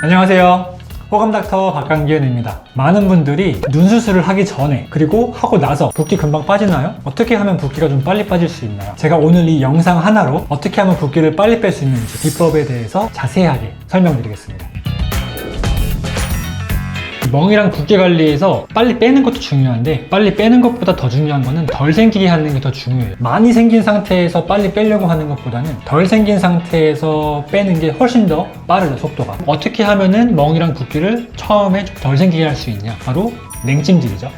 안녕하세요. 호감닥터 박강기현입니다. 많은 분들이 눈 수술을 하기 전에 그리고 하고 나서 붓기 금방 빠지나요? 어떻게 하면 붓기가 좀 빨리 빠질 수 있나요? 제가 오늘 이 영상 하나로 어떻게 하면 붓기를 빨리 뺄 수 있는지 비법에 대해서 자세하게 설명드리겠습니다. 멍이랑 붓기 관리에서 빨리 빼는 것도 중요한데 빨리 빼는 것보다 더 중요한 거는 덜 생기게 하는 게 더 중요해요. 많이 생긴 상태에서 빨리 빼려고 하는 것보다는 덜 생긴 상태에서 빼는 게 훨씬 더 빠르죠, 속도가. 어떻게 하면은 멍이랑 붓기를 처음에 좀 덜 생기게 할 수 있냐? 바로 냉찜질이죠.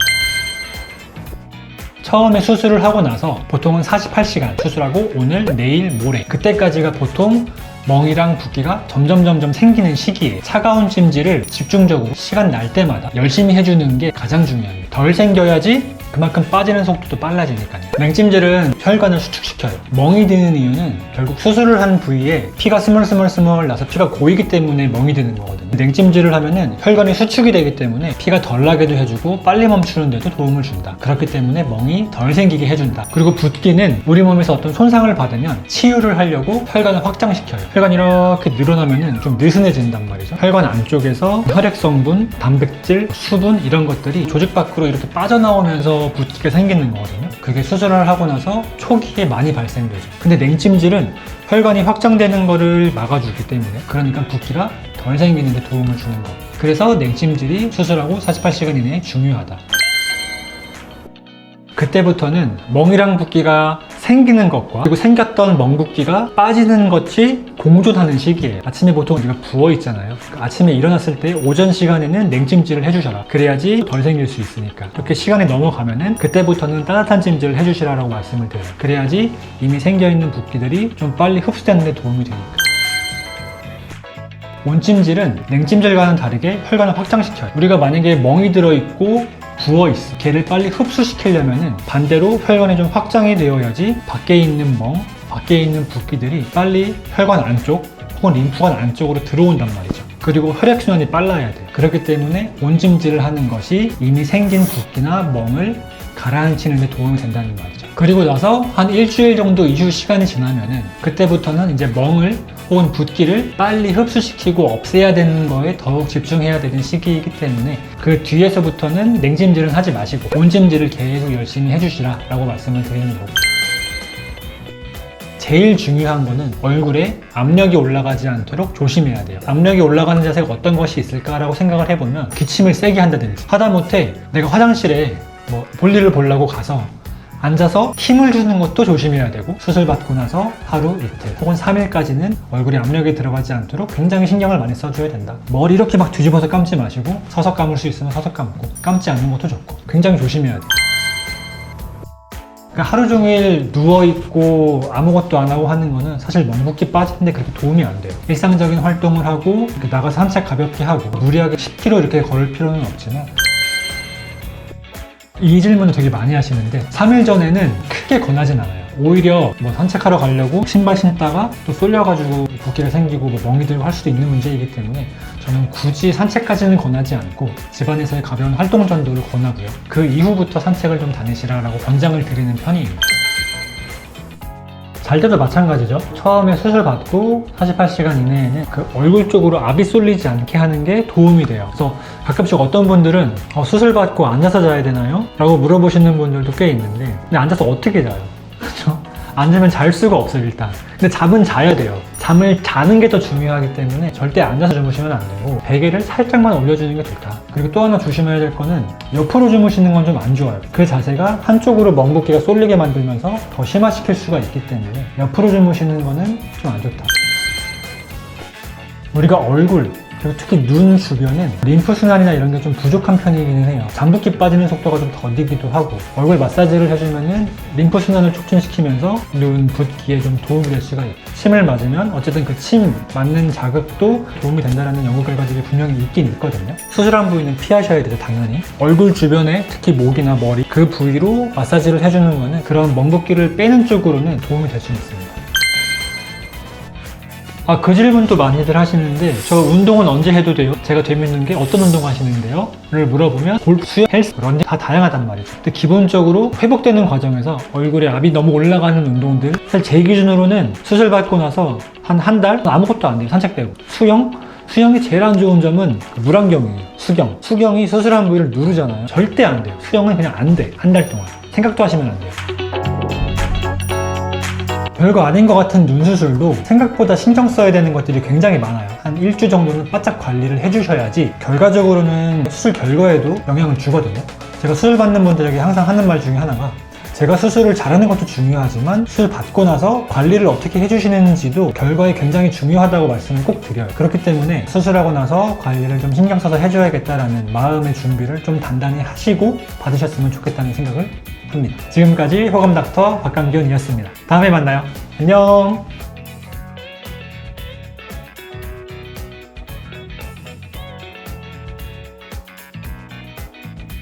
처음에 수술을 하고 나서 보통은 48시간 수술하고 오늘, 내일, 모레 그때까지가 보통 멍이랑 붓기가 점점 생기는 시기에 차가운 찜질을 집중적으로 시간 날 때마다 열심히 해주는 게 가장 중요합니다. 덜 생겨야지 그만큼 빠지는 속도도 빨라지니까요. 냉찜질은 혈관을 수축시켜요. 멍이 드는 이유는 결국 수술을 한 부위에 피가 스멀스멀 나서 피가 고이기 때문에 멍이 드는 거거든요. 냉찜질을 하면은 혈관이 수축이 되기 때문에 피가 덜 나게도 해주고 빨리 멈추는 데도 도움을 준다. 그렇기 때문에 멍이 덜 생기게 해준다. 그리고 붓기는 우리 몸에서 어떤 손상을 받으면 치유를 하려고 혈관을 확장시켜요. 혈관이 이렇게 늘어나면은 좀 느슨해진단 말이죠. 혈관 안쪽에서 혈액 성분, 단백질, 수분 이런 것들이 조직 밖으로 이렇게 빠져나오면서 붓기가 생기는 거거든요. 그게 수술을 하고 나서 초기에 많이 발생되죠. 근데 냉찜질은 혈관이 확장되는 거를 막아주기 때문에 그러니까 붓기가 덜 생기는 데 도움을 주는 거예요. 그래서 냉찜질이 수술하고 48시간 이내에 중요하다. 그때부터는 멍이랑 붓기가 생기는 것과 그리고 생겼던 멍붓기가 빠지는 것이 공존하는 시기예요. 아침에 보통 우리가 부어 있잖아요. 아침에 일어났을 때 오전 시간에는 냉찜질을 해주셔라. 그래야지 덜 생길 수 있으니까. 이렇게 시간이 넘어가면은 그때부터는 따뜻한 찜질을 해주시라고 말씀을 드려요. 그래야지 이미 생겨있는 붓기들이 좀 빨리 흡수되는 데 도움이 되니까. 온찜질은 냉찜질과는 다르게 혈관을 확장시켜요. 우리가 만약에 멍이 들어있고 부어있어. 걔를 빨리 흡수시키려면은 반대로 혈관이 좀 확장이 되어야지 밖에 있는 멍, 밖에 있는 붓기들이 빨리 혈관 안쪽 혹은 림프관 안쪽으로 들어온단 말이죠. 그리고 혈액순환이 빨라야 돼요. 그렇기 때문에 온찜질을 하는 것이 이미 생긴 붓기나 멍을 가라앉히는 데 도움이 된다는 말이죠. 그리고 나서 한 일주일 정도 이후 시간이 지나면은 그때부터는 이제 멍을 혹은 붓기를 빨리 흡수시키고 없애야 되는 거에 더욱 집중해야 되는 시기이기 때문에 그 뒤에서부터는 냉찜질은 하지 마시고 온찜질을 계속 열심히 해주시라 라고 말씀을 드리는 거고, 제일 중요한 거는 얼굴에 압력이 올라가지 않도록 조심해야 돼요. 압력이 올라가는 자세가 어떤 것이 있을까라고 생각을 해보면 기침을 세게 한다든지 하다못해 내가 화장실에 볼일을 보려고 가서 앉아서 힘을 주는 것도 조심해야 되고, 수술 받고 나서 하루, 이틀 혹은 3일까지는 얼굴에 압력이 들어가지 않도록 굉장히 신경을 많이 써줘야 된다. 머리 이렇게 막 뒤집어서 감지 마시고 서서 감을 수 있으면 서서 감고, 감지 않는 것도 좋고 굉장히 조심해야 돼요. 그러니까 하루 종일 누워있고 아무것도 안 하고 하는 거는 사실 멍붓기 빠지는데 그렇게 도움이 안 돼요. 일상적인 활동을 하고 이렇게 나가서 산책 가볍게 하고 무리하게 10km 이렇게 걸을 필요는 없지만, 이 질문을 되게 많이 하시는데 3일 전에는 크게 권하진 않아요. 오히려 산책하러 가려고 신발 신다가 또 쏠려가지고 붓기가 생기고 멍이 들고 할 수도 있는 문제이기 때문에 저는 굳이 산책까지는 권하지 않고 집안에서의 가벼운 활동 정도를 권하고요. 그 이후부터 산책을 좀 다니시라고 권장을 드리는 편이에요. 잘 때도 마찬가지죠. 처음에 수술 받고 48시간 이내에는 그 얼굴 쪽으로 압이 쏠리지 않게 하는 게 도움이 돼요. 그래서 가끔씩 어떤 분들은 수술 받고 앉아서 자야 되나요? 라고 물어보시는 분들도 꽤 있는데, 근데 앉아서 어떻게 자요? 그렇죠? 앉으면 잘 수가 없어요, 일단. 근데 잠은 자야 돼요. 잠을 자는 게 더 중요하기 때문에 절대 앉아서 주무시면 안 되고 베개를 살짝만 올려주는 게 좋다. 그리고 또 하나 조심해야 될 거는 옆으로 주무시는 건 좀 안 좋아요. 그 자세가 한쪽으로 멍붓기가 쏠리게 만들면서 더 심화시킬 수가 있기 때문에 옆으로 주무시는 거는 좀 안 좋다. 우리가 얼굴, 그리고 특히 눈 주변은 림프순환이나 이런 게 좀 부족한 편이기는 해요. 잠붓기 빠지는 속도가 좀 더디기도 하고, 얼굴 마사지를 해주면은 림프순환을 촉진시키면서 눈 붓기에 좀 도움이 될 수가 있고, 침을 맞으면 어쨌든 그 침 맞는 자극도 도움이 된다는 연구 결과들이 분명히 있긴 있거든요. 수술한 부위는 피하셔야 되죠, 당연히. 얼굴 주변에 특히 목이나 머리 그 부위로 마사지를 해주는 거는 그런 멍붓기를 빼는 쪽으로는 도움이 될 수 있습니다. 그 질문도 많이들 하시는데, 저 운동은 언제 해도 돼요? 제가 재밌는 게 어떤 운동 하시는데요? 를 물어보면 골프, 수영, 헬스, 런닝 다 다양하단 말이죠. 근데 기본적으로 회복되는 과정에서 얼굴에 압이 너무 올라가는 운동들, 사실 제 기준으로는 수술 받고 나서 한 달 아무것도 안 돼요. 산책 빼고. 수영, 수경이 제일 안 좋은 점은 물안경이에요. 수경이 수술한 부위를 누르잖아요. 절대 안 돼요. 수경은 그냥 안 돼. 한 달 동안. 생각도 하시면 안 돼요. 별거 아닌 것 같은 눈 수술도 생각보다 신경 써야 되는 것들이 굉장히 많아요. 한 일주 정도는 바짝 관리를 해주셔야지 결과적으로는 수술 결과에도 영향을 주거든요. 제가 수술 받는 분들에게 항상 하는 말 중에 하나가, 제가 수술을 잘하는 것도 중요하지만 수술 받고 나서 관리를 어떻게 해주시는지도 결과에 굉장히 중요하다고 말씀을 꼭 드려요. 그렇기 때문에 수술하고 나서 관리를 좀 신경 써서 해줘야겠다라는 마음의 준비를 좀 단단히 하시고 받으셨으면 좋겠다는 생각을 합니다. 지금까지 호감닥터 박강균이었습니다. 다음에 만나요. 안녕.